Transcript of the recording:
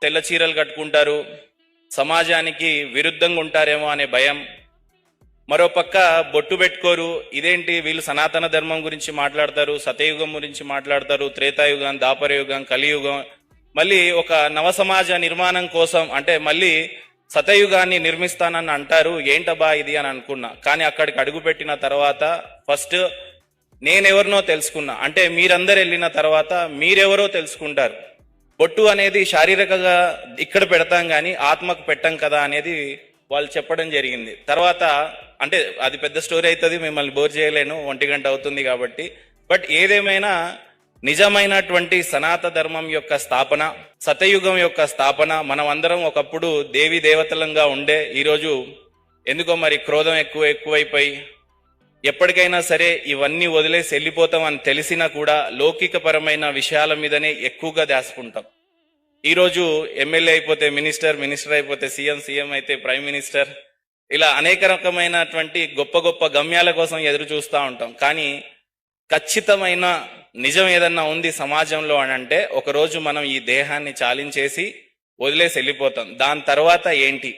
తెల్ల చీరలు కట్టుకుంటారు, సమాజానికి విరుద్ధంగా ఉంటారేమో అనే భయం. మరోపక్క బొట్టు పెట్టుకోరు. ఇదేంటి వీళ్ళు సనాతన ధర్మం గురించి మాట్లాడతారు, సతయుగం గురించి మాట్లాడతారు, త్రేతాయుగం, దాపరయుగం, కలియుగం, మళ్ళీ ఒక నవ సమాజ నిర్మాణం కోసం అంటే మళ్ళీ సతయుగాన్ని నిర్మిస్తానని అంటారు. ఏంటబ్బా ఇది అని అనుకున్నా. కానీ అక్కడికి అడుగుపెట్టిన తర్వాత ఫస్ట్ నేనెవరినో తెలుసుకున్నా. అంటే మీరందరు వెళ్ళిన తర్వాత మీరెవరో తెలుసుకుంటారు. బొట్టు అనేది శారీరకంగా ఇక్కడ పెడతాం కానీ ఆత్మకు పెట్టం కదా అనేది వాళ్ళు చెప్పడం జరిగింది. తర్వాత అంటే అది పెద్ద స్టోరీ అవుతుంది, మిమ్మల్ని బోర్ చేయలేను, 1 గంట అవుతుంది కాబట్టి. బట్ ఏదేమైనా నిజమైనటువంటి సనాతన ధర్మం యొక్క స్థాపన, సతయుగం యొక్క స్థాపన, మనం అందరం ఒకప్పుడు దేవీ దేవతలంగా ఉండే ఈరోజు ఎందుకో మరి క్రోధం ఎక్కువైపోయి ఎప్పటికైనా సరే ఇవన్నీ వదిలేసి వెళ్ళిపోతామని తెలిసినా కూడా లౌకికపరమైన విషయాల మీదనే ఎక్కువగా దాచుకుంటాం. ఈరోజు ఎమ్మెల్యే అయిపోతే మినిస్టర్, మినిస్టర్ అయిపోతే సీఎం, సీఎం అయితే ప్రైమ్ మినిస్టర్, ఇలా అనేక రకమైనటువంటి గొప్ప గొప్ప గమ్యాల కోసం ఎదురు చూస్తూ ఉంటాం. కానీ ఖచ్చితమైన నిజం ఏదన్నా ఉంది సమాజంలో అని అంటే ఒకరోజు మనం ఈ దేహాన్ని చాలించేసి వదిలేసి వెళ్ళిపోతాం. దాని తర్వాత ఏంటి?